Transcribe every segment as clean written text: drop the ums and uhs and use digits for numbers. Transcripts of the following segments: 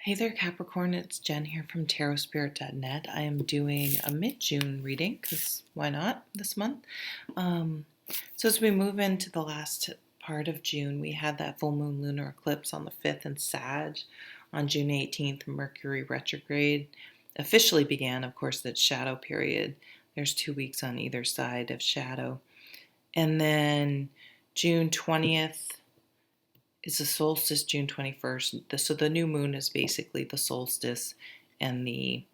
Hey there, Capricorn. It's Jen here from tarotspirit.net. I am doing a mid-June reading because why not this month? Um, so as we move into the last part of June, we had that full moon lunar eclipse on the 5th in Sag. On June 18th, Mercury retrograde officially began. Of course, that shadow period. There's 2 weeks on either side of shadow. And then June 20th, is the solstice, June 21st. So the new moon is basically the solstice and the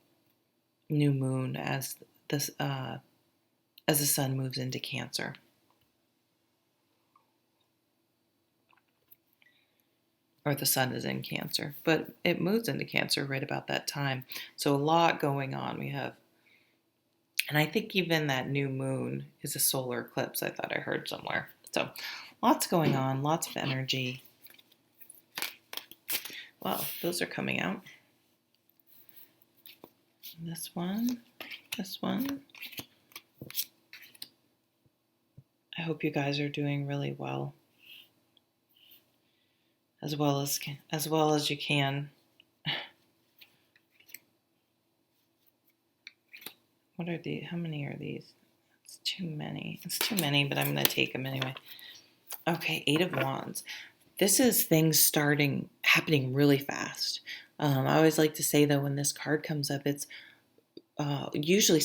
new moon as the sun moves into Cancer. Or the sun is in Cancer, but it moves into Cancer right about that time. So a lot going on. We have, and I think even that new moon is a solar eclipse. I thought I heard somewhere. So lots going on, lots of energy. Well, those are coming out. This one. I hope you guys are doing really well as well as you can. What are these? How many are these? It's too many. But I'm going to take them anyway. Okay, 8 of Wands. This is things happening really fast. I always like to say, though, when this card comes up, it's usually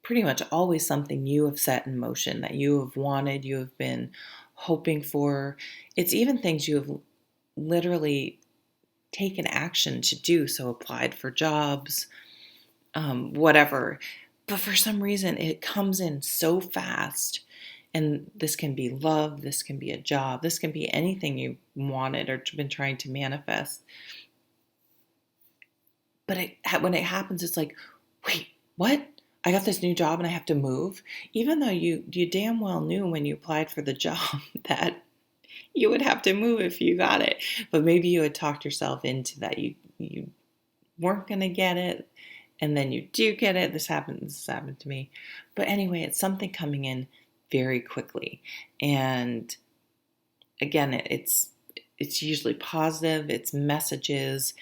pretty much always something you have set in motion, that you have wanted, you have been hoping for. It's even things you have literally taken action to do, so applied for jobs, whatever. But for some reason, it comes in so fast. And this can be love, this can be a job, this can be anything you wanted or been trying to manifest. But when it happens, it's like, wait, what? I got this new job and I have to move? Even though you damn well knew when you applied for the job that you would have to move if you got it. But maybe you had talked yourself into that. You weren't going to get it, and then you do get it. This happened to me. But anyway, it's something coming in very quickly. And again, it's usually positive, it's messages,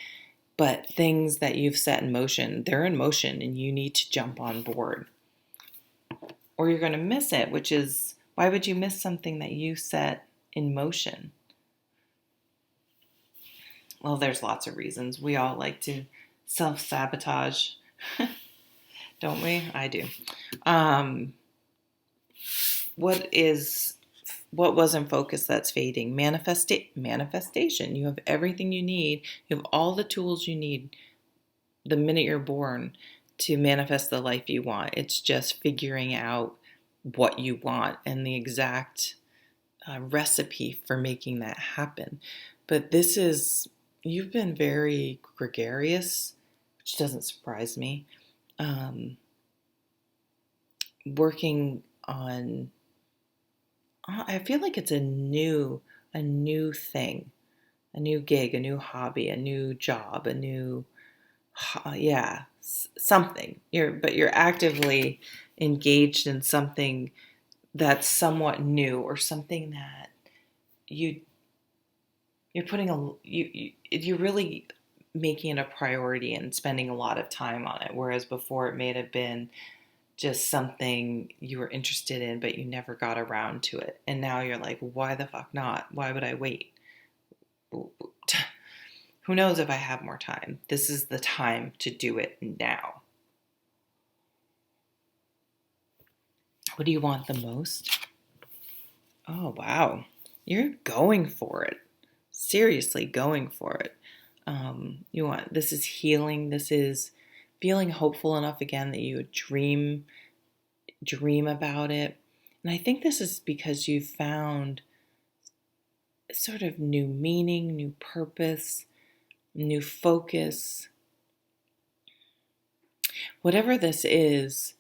but things that you've set in motion, they're in motion and you need to jump on board. Or you're going to miss it, which is, why would you miss something that you set in motion? Well, there's lots of reasons. We all like to self-sabotage, don't we? I do. What was in focus that's fading? Manifestation. You have everything you need. You have all the tools you need the minute you're born to manifest the life you want. It's just figuring out what you want and the exact recipe for making that happen. But you've been very gregarious, which doesn't surprise me. Working on, I feel like it's a new thing, a new gig, a new hobby, a new job, something. You're actively engaged in something that's somewhat new, or something that you're really making it a priority and spending a lot of time on it. Whereas before it may have been just something you were interested in, but you never got around to it. And now you're like, why the fuck not? Why would I wait? Who knows if I have more time? This is the time to do it now. What do you want the most? Oh, wow. You're going for it. Seriously going for it. This is healing. This is feeling hopeful enough again that you would dream about it. And I think this is because you've found sort of new meaning, new purpose, new focus. Whatever this is,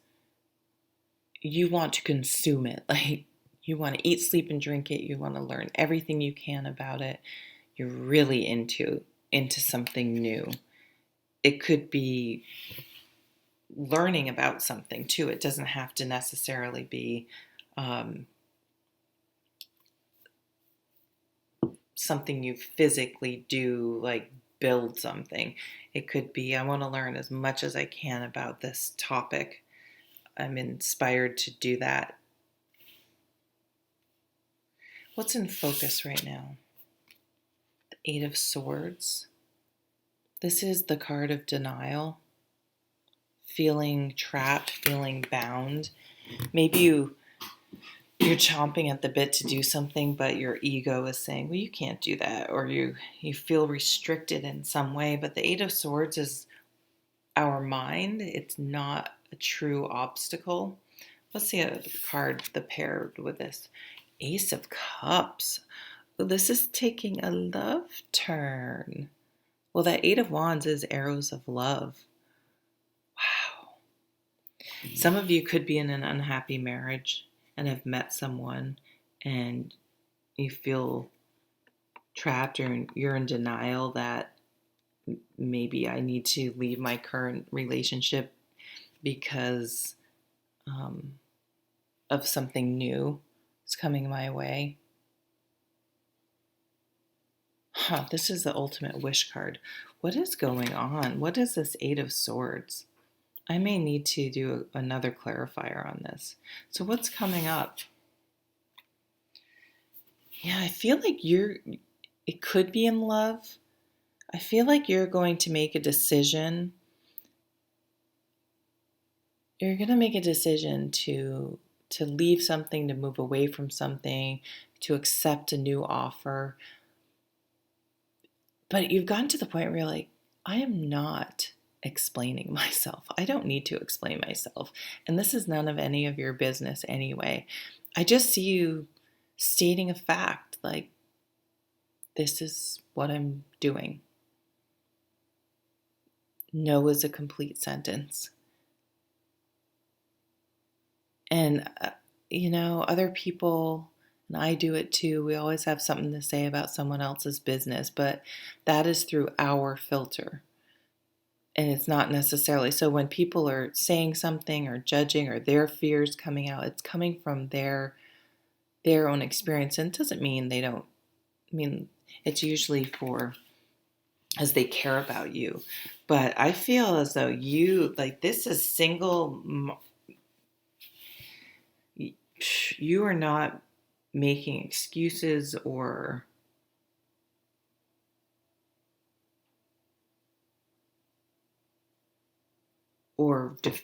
you want to consume it. Like, you want to eat, sleep, and drink it. You want to learn everything you can about it. You're really into something new. It could be learning about something too. It doesn't have to necessarily be something you physically do, like build something. It could be, I want to learn as much as I can about this topic. I'm inspired to do that. What's in focus right now? The Eight of Swords. This is the card of denial, feeling trapped, feeling bound. Maybe you're chomping at the bit to do something, but your ego is saying, well, you can't do that, or you feel restricted in some way. But the Eight of Swords is our mind. It's not a true obstacle. Let's see a card that paired with this. Ace of Cups. This is taking a love turn. Well, that Eight of Wands is arrows of love. Wow. Some of you could be in an unhappy marriage and have met someone and you feel trapped, or you're in denial that maybe I need to leave my current relationship because of something new is coming my way. This is the ultimate wish card. What is going on? What is this Eight of Swords? I may need to do another clarifier on this. So what's coming up? Yeah, I feel like it could be in love. I feel like you're going to make a decision. You're going to make a decision to leave something, to move away from something, to accept a new offer. But you've gotten to the point where you're like, I am not explaining myself. I don't need to explain myself. And this is none of any of your business anyway. I just see you stating a fact, like, this is what I'm doing. No is a complete sentence. And, other people, and I do it too, we always have something to say about someone else's business, but that is through our filter. And it's not necessarily, so when people are saying something or judging or their fears coming out, it's coming from their own experience. And it doesn't mean they don't, it's usually as they care about you. But I feel as though this is you are not making excuses or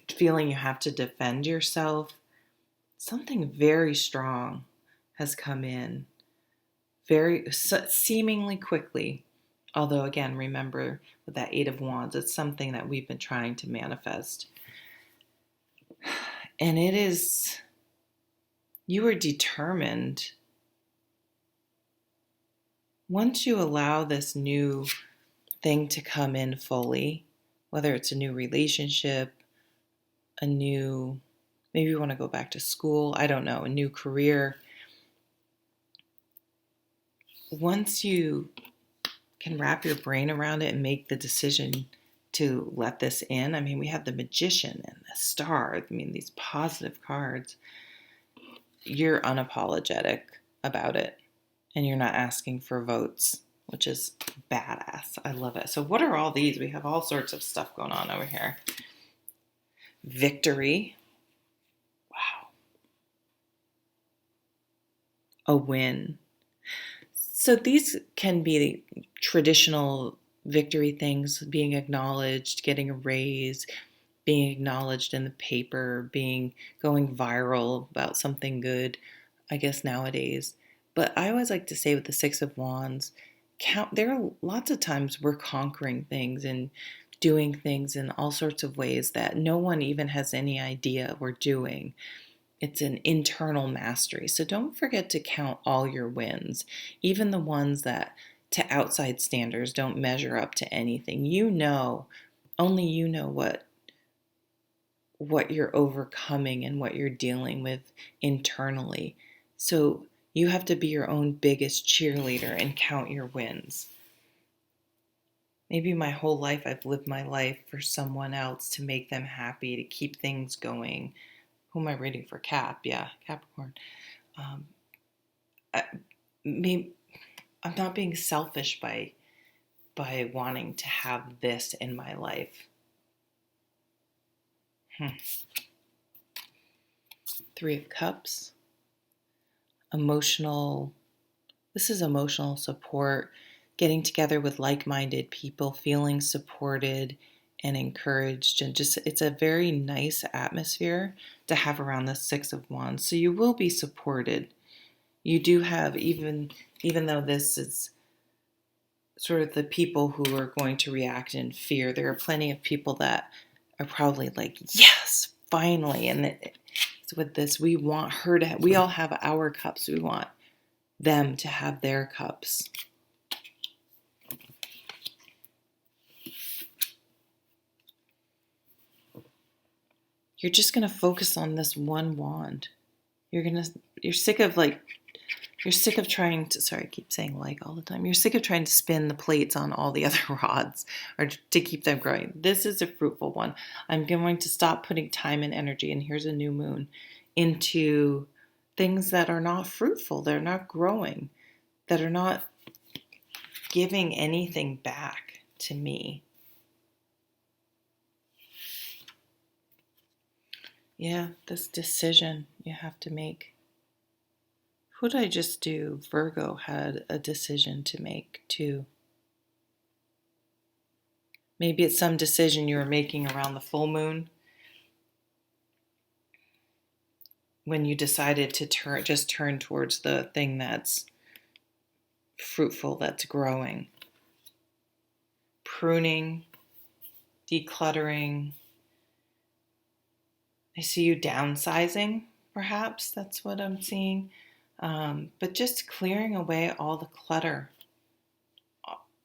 feeling you have to defend yourself. Something very strong has come in very seemingly quickly. Although, again, remember with that Eight of Wands, it's something that we've been trying to manifest. And it is, you are determined. Once you allow this new thing to come in fully, whether it's a new relationship, maybe you want to go back to school, I don't know, a new career. Once you can wrap your brain around it and make the decision to let this in, we have the Magician and the Star, these positive cards. You're unapologetic about it and you're not asking for votes, which is badass. I love it. So what are all these? We have all sorts of stuff going on over here. Victory. Wow. A win. So these can be traditional victory things, being acknowledged, getting a raise, being acknowledged in the paper, going viral about something good, I guess nowadays. But I always like to say with the Six of Wands, there are lots of times we're conquering things and doing things in all sorts of ways that no one even has any idea we're doing. It's an internal mastery. So don't forget to count all your wins, even the ones that to outside standards don't measure up to anything. Only you know what you're overcoming and what you're dealing with internally. So you have to be your own biggest cheerleader and count your wins. Maybe my whole life I've lived my life for someone else to make them happy, to keep things going. Who am I reading for? Yeah, Capricorn. I'm not being selfish by by wanting to have this in my life. Three of Cups. This is emotional support, getting together with like-minded people, feeling supported and encouraged, and just it's a very nice atmosphere to have around the Six of Wands. So you will be supported. You do have, even though this is sort of the people who are going to react in fear, there are plenty of people that are probably like, yes, finally. And with this, we want her to, we all have our cups. We want them to have their cups. You're just going to focus on this one wand. You're sick of trying to, sorry, I keep saying like all the time. You're sick of trying to spin the plates on all the other rods or to keep them growing. This is a fruitful one. I'm going to stop putting time and energy, and here's a new moon, into things that are not fruitful, they're not growing, that are not giving anything back to me. Yeah, this decision you have to make. Who did I just do? Virgo had a decision to make too. Maybe it's some decision you were making around the full moon when you decided to turn towards the thing that's fruitful, that's growing. Pruning, decluttering. I see you downsizing, perhaps. That's what I'm seeing. But just clearing away all the clutter,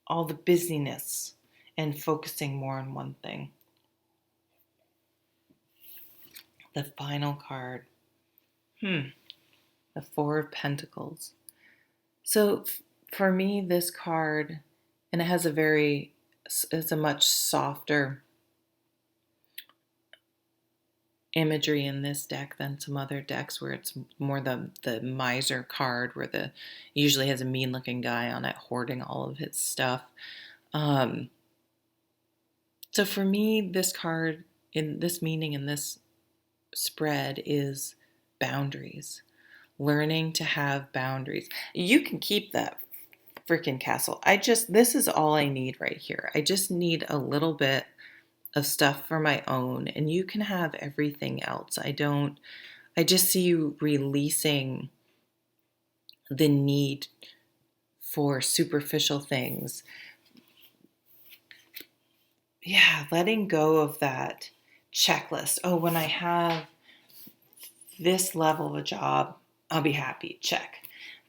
all the busyness, and focusing more on one thing. The final card. The Four of Pentacles. So for me, this card, and it's a much softer imagery in this deck than some other decks where it's more the miser card, where usually has a mean looking guy on it hoarding all of his stuff. So for me, this card in this meaning in this spread is boundaries. Learning to have boundaries. You can keep that freaking castle. This is all I need right here. I just need a little bit of stuff for my own, and you can have everything else. I just see you releasing the need for superficial things. Yeah, letting go of that checklist. Oh, when I have this level of a job, I'll be happy. Check.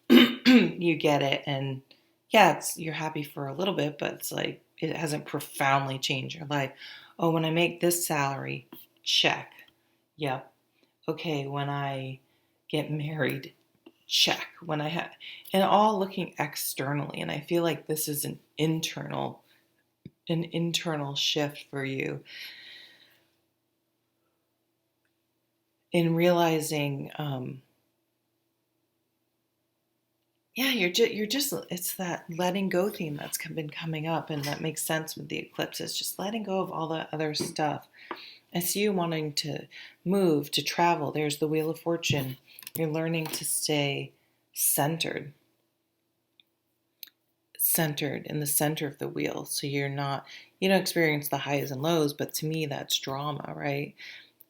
You get it, and yeah, you're happy for a little bit, but it's like it hasn't profoundly changed your life. Oh, when I make this salary, check. Yep. Okay, when I get married, check. And all looking externally, and I feel like this is an internal shift for you in realizing, you're just, it's that letting go theme that's been coming up, and that makes sense with the eclipse. It's just letting go of all the other stuff. I see you wanting to move, to travel. There's the Wheel of Fortune. You're learning to stay centered in the center of the wheel. So you don't experience the highs and lows, but to me, that's drama, right?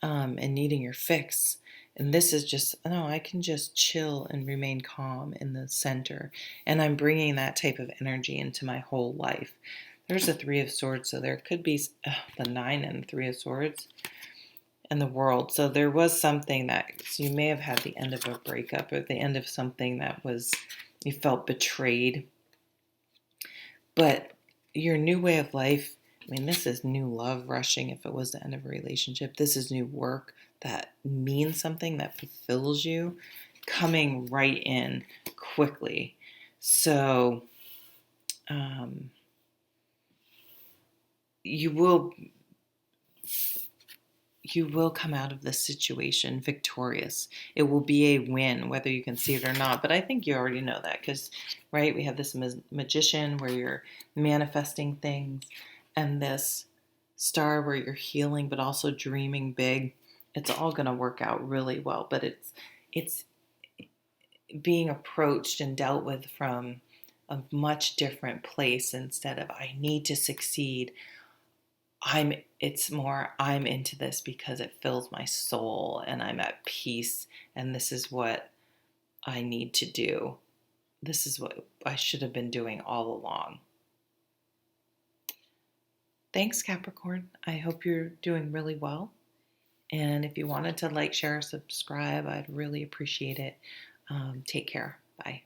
And needing your fix. And this is just, no, I can just chill and remain calm in the center. And I'm bringing that type of energy into my whole life. There's the Three of Swords, so there could be the Nine and the Three of Swords and the World. So there was something so you may have had the end of a breakup or the end of something that you felt betrayed. But your new way of life, this is new love rushing if it was the end of a relationship. This is new work that means something, that fulfills you, coming right in quickly. So you you will come out of this situation victorious. It will be a win, whether you can see it or not. But I think you already know that because, right, we have this magician where you're manifesting things, and this star where you're healing but also dreaming big. It's all going to work out really well, but it's being approached and dealt with from a much different place. Instead of I need to succeed, it's more I'm into this because it fills my soul and I'm at peace, and this is what I need to do. This is what I should have been doing all along. Thanks, Capricorn. I hope you're doing really well. And if you wanted to like, share, subscribe, I'd really appreciate it. Take care. Bye.